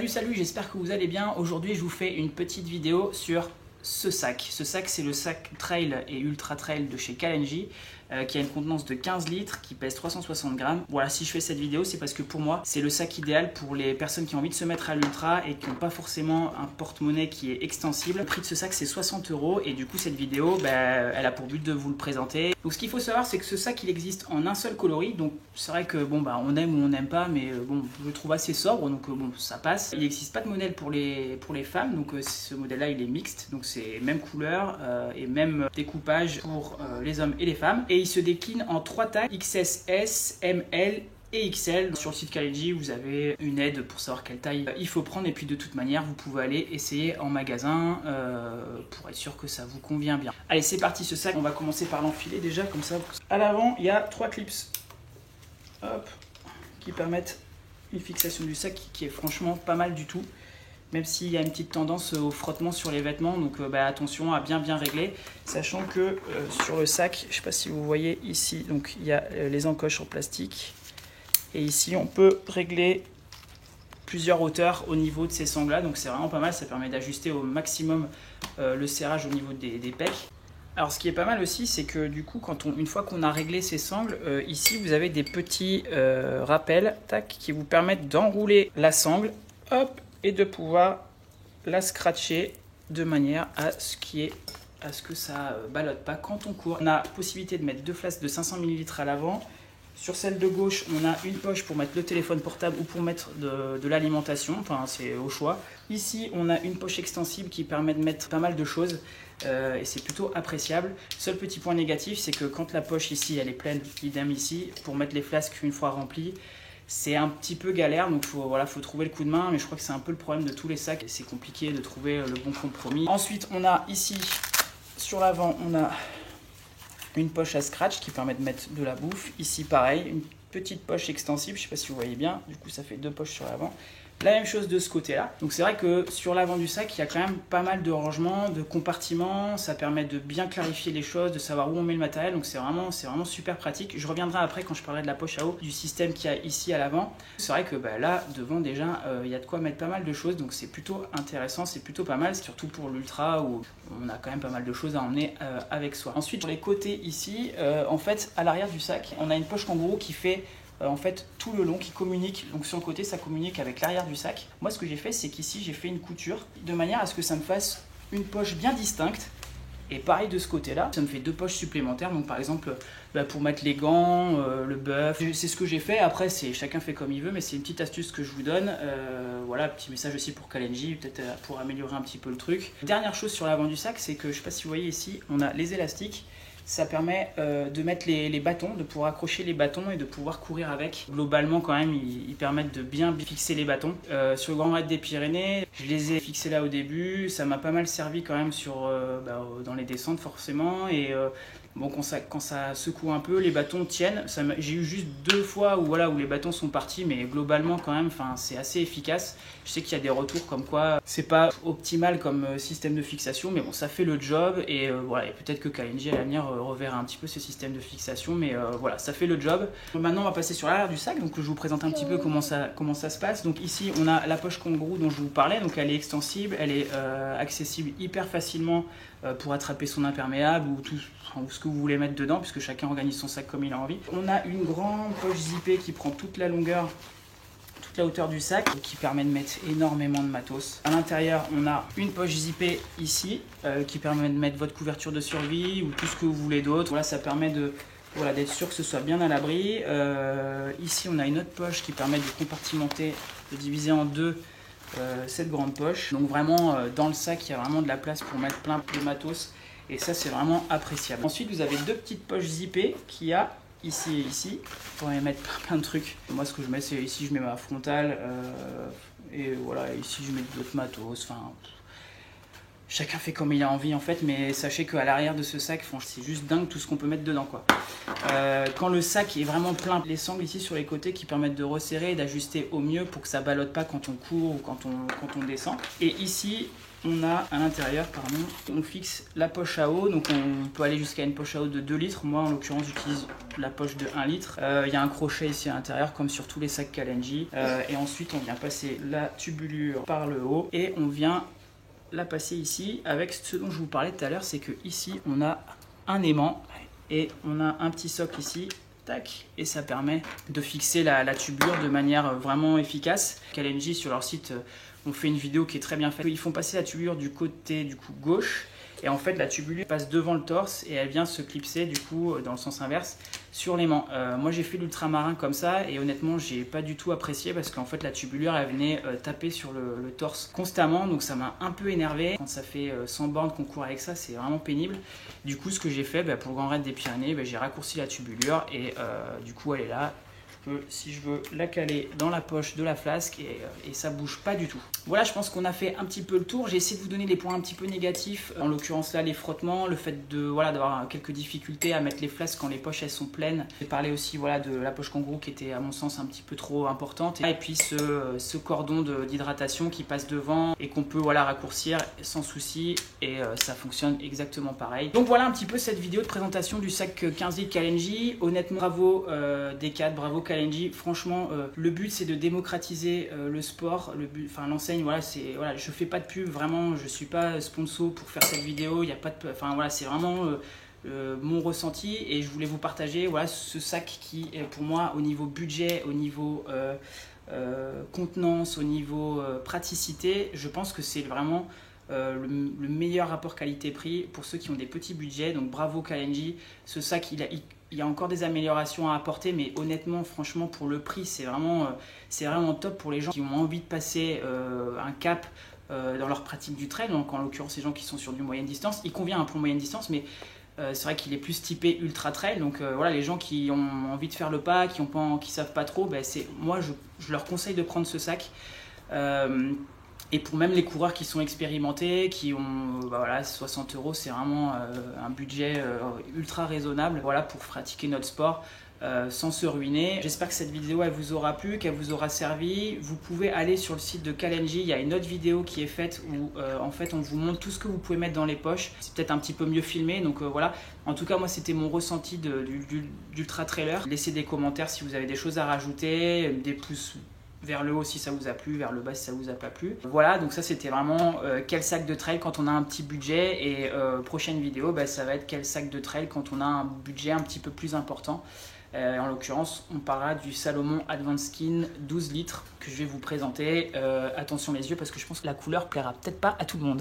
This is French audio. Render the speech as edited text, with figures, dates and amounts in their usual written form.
Salut, j'espère que vous allez bien. Aujourd'hui, je vous fais une petite vidéo sur ce sac. Ce sac, c'est le sac Trail et Ultra Trail de chez Kalenji, qui a une contenance de 15 litres, qui pèse 360 grammes. Voilà, si je fais cette vidéo, c'est parce que pour moi, c'est le sac idéal pour les personnes qui ont envie de se mettre à l'ultra et qui n'ont pas forcément un porte-monnaie qui est extensible. Le prix de ce sac, c'est 60 € et du coup, cette vidéo, elle a pour but de vous le présenter. Donc, ce qu'il faut savoir, c'est que ce sac, il existe en un seul coloris. Donc, c'est vrai que on aime ou on n'aime pas, mais je le trouve assez sobre, donc ça passe. Il n'existe pas de modèle pour les femmes, donc ce modèle-là, il est mixte, donc c'est même couleur et même découpage pour les hommes et les femmes. Et il se décline en 3 tailles, XS, M, L et XL. Sur le site Kalenji, vous avez une aide pour savoir quelle taille il faut prendre. Et puis de toute manière, vous pouvez aller essayer en magasin pour être sûr que ça vous convient bien. Allez, c'est parti ce sac. On va commencer par l'enfiler déjà, comme ça. À l'avant, il y a 3 clips, hop, qui permettent une fixation du sac qui est franchement pas mal du tout. Même s'il y a une petite tendance au frottement sur les vêtements, donc attention à bien régler, sachant que sur le sac, je ne sais pas si vous voyez ici, donc il y a les encoches en plastique, et ici on peut régler plusieurs hauteurs au niveau de ces sangles-là, donc c'est vraiment pas mal, ça permet d'ajuster au maximum le serrage au niveau des pecs. Alors ce qui est pas mal aussi, c'est que du coup, une fois qu'on a réglé ces sangles, ici vous avez des petits rappels qui vous permettent d'enrouler la sangle, hop, et de pouvoir la scratcher de manière à ce que ça ballotte pas quand on court. On a possibilité de mettre 2 flasques de 500 ml à l'avant. Sur celle de gauche, on a une poche pour mettre le téléphone portable ou pour mettre de l'alimentation, enfin c'est au choix. Ici, on a une poche extensible qui permet de mettre pas mal de choses et c'est plutôt appréciable. Seul petit point négatif, c'est que quand la poche ici, elle est pleine, idem ici, pour mettre les flasques une fois remplies, c'est un petit peu galère, donc faut trouver le coup de main, mais je crois que c'est un peu le problème de tous les sacs, c'est compliqué de trouver le bon compromis. Ensuite, on a ici, sur l'avant, on a une poche à scratch qui permet de mettre de la bouffe. Ici, pareil, une petite poche extensible, je ne sais pas si vous voyez bien, du coup ça fait 2 poches sur l'avant. La même chose de ce côté-là. Donc c'est vrai que sur l'avant du sac, il y a quand même pas mal de rangements, de compartiments. Ça permet de bien clarifier les choses, de savoir où on met le matériel. Donc c'est vraiment super pratique. Je reviendrai après quand je parlerai de la poche à eau, du système qu'il y a ici à l'avant. C'est vrai que là, devant déjà, il y a de quoi mettre pas mal de choses. Donc c'est plutôt intéressant, c'est plutôt pas mal. Surtout pour l'ultra où on a quand même pas mal de choses à emmener avec soi. Ensuite, sur les côtés ici, en fait, à l'arrière du sac, on a une poche kangourou qui fait en fait tout le long, qui communique. Donc sur le côté, ça communique avec l'arrière du sac. Moi, ce que j'ai fait, c'est qu'ici j'ai fait une couture de manière à ce que ça me fasse une poche bien distincte. Et pareil de ce côté-là, ça me fait 2 poches supplémentaires. Donc par exemple, pour mettre les gants, le bœuf, c'est ce que j'ai fait. Après, chacun fait comme il veut, mais c'est une petite astuce que je vous donne. Voilà, petit message aussi pour Kalenji, peut-être pour améliorer un petit peu le truc. Dernière chose sur l'avant du sac, c'est que je sais pas si vous voyez ici, on a les élastiques. Ça permet de mettre les bâtons, de pouvoir accrocher les bâtons et de pouvoir courir avec. Globalement, quand même, ils permettent de bien fixer les bâtons. Sur le Grand Raid des Pyrénées, je les ai fixés là au début. Ça m'a pas mal servi quand même dans les descentes forcément. Et quand ça secoue un peu, les bâtons tiennent. J'ai eu juste 2 fois où les bâtons sont partis, mais globalement quand même, c'est assez efficace. Je sais qu'il y a des retours comme quoi c'est pas optimal comme système de fixation, mais bon, ça fait le job. Et et peut-être que Kalenji à l'avenir reverra un petit peu ce système de fixation, mais voilà, ça fait le job. Maintenant, on va passer sur l'arrière du sac. Donc je vous présente un petit peu comment ça se passe. Donc ici, on a la poche kangourou dont je vous parlais. Donc elle est extensible, elle est accessible hyper facilement pour attraper son imperméable ou tout ce que vous voulez mettre dedans, puisque chacun organise son sac comme il a envie. On a une grande poche zippée qui prend toute la longueur, toute la hauteur du sac, qui permet de mettre énormément de matos. À l'intérieur, on a une poche zippée ici, qui permet de mettre votre couverture de survie ou tout ce que vous voulez d'autre. Voilà, ça permet d'être sûr que ce soit bien à l'abri. Ici, on a une autre poche qui permet de compartimenter, de diviser en 2 cette grande poche. Donc vraiment, dans le sac, il y a vraiment de la place pour mettre plein de matos. Et ça, c'est vraiment appréciable. Ensuite, vous avez 2 petites poches zippées qu'il y a ici et ici. Vous pourrez mettre plein de trucs. Moi, ce que je mets, c'est ici, je mets ma frontale. Et voilà, ici, je mets d'autres matos. Enfin, chacun fait comme il a envie, en fait. Mais sachez qu'à l'arrière de ce sac, c'est juste dingue tout ce qu'on peut mettre dedans, quoi. Quand le sac est vraiment plein, les sangles ici sur les côtés qui permettent de resserrer et d'ajuster au mieux pour que ça ballotte pas quand on court ou quand on descend. Et ici, on a à l'intérieur, on fixe la poche à eau. Donc on peut aller jusqu'à une poche à eau de 2 litres. Moi en l'occurrence j'utilise la poche de 1 litre. Il y a un crochet ici à l'intérieur comme sur tous les sacs Kalenji. Et ensuite on vient passer la tubulure par le haut et on vient la passer ici avec ce dont je vous parlais tout à l'heure, c'est que ici on a un aimant et on a un petit socle ici. Tac, et ça permet de fixer la tubulure de manière vraiment efficace. Kalenji sur leur site ont fait une vidéo qui est très bien faite. Ils font passer la tubulure du côté du coup gauche et en fait la tubulure passe devant le torse et elle vient se clipser du coup dans le sens inverse sur l'aimant. Moi j'ai fait l'ultramarin comme ça et honnêtement j'ai pas du tout apprécié parce qu'en fait la tubulure elle venait taper sur le torse constamment, donc ça m'a un peu énervé. Quand ça fait 100 bornes qu'on court avec ça, c'est vraiment pénible. Du coup ce que j'ai fait pour le Grand Raid des Pyrénées, j'ai raccourci la tubulure et du coup elle est là. Si je veux la caler dans la poche de la flasque et ça bouge pas du tout. Voilà, je pense qu'on a fait un petit peu le tour. J'ai essayé de vous donner les points un petit peu négatifs, en l'occurrence là les frottements, le fait d'avoir quelques difficultés à mettre les flasques quand les poches elles sont pleines. J'ai parlé aussi de la poche kangourou qui était à mon sens un petit peu trop importante et puis ce cordon d'hydratation qui passe devant et qu'on peut raccourcir sans souci et ça fonctionne exactement pareil. Donc voilà un petit peu cette vidéo de présentation du sac 15 litres Kalenji. Honnêtement bravo D4, bravo Kalenji. Franchement le but c'est de démocratiser le sport, l'enseigne, je fais pas de pub, vraiment je suis pas sponsor pour faire cette vidéo, il y a pas de, c'est vraiment mon ressenti et je voulais vous partager ce sac qui est pour moi au niveau budget, au niveau contenance, au niveau praticité, je pense que c'est vraiment le meilleur rapport qualité-prix pour ceux qui ont des petits budgets. Donc bravo Kalenji, ce sac il y a encore des améliorations à apporter, mais honnêtement, franchement, pour le prix, c'est vraiment top pour les gens qui ont envie de passer un cap dans leur pratique du trail. Donc en l'occurrence, les gens qui sont sur du moyenne distance, il convient pour moyenne distance, mais c'est vrai qu'il est plus typé ultra trail. Donc les gens qui ont envie de faire le pas, qui savent pas trop, moi je leur conseille de prendre ce sac. Et pour même les coureurs qui sont expérimentés, qui ont 60 €, c'est vraiment un budget ultra raisonnable pour pratiquer notre sport sans se ruiner. J'espère que cette vidéo elle vous aura plu, qu'elle vous aura servi. Vous pouvez aller sur le site de Kalenji, il y a une autre vidéo qui est faite où en fait on vous montre tout ce que vous pouvez mettre dans les poches. C'est peut-être un petit peu mieux filmé, donc voilà. En tout cas moi c'était mon ressenti d'ultra trailer. Laissez des commentaires si vous avez des choses à rajouter, des pouces vers le haut si ça vous a plu, vers le bas si ça vous a pas plu. Voilà, donc ça c'était vraiment quel sac de trail quand on a un petit budget et prochaine vidéo ça va être quel sac de trail quand on a un budget un petit peu plus important. En l'occurrence on parlera du Salomon Advanced Skin 12 litres que je vais vous présenter. Attention les yeux parce que je pense que la couleur plaira peut-être pas à tout le monde.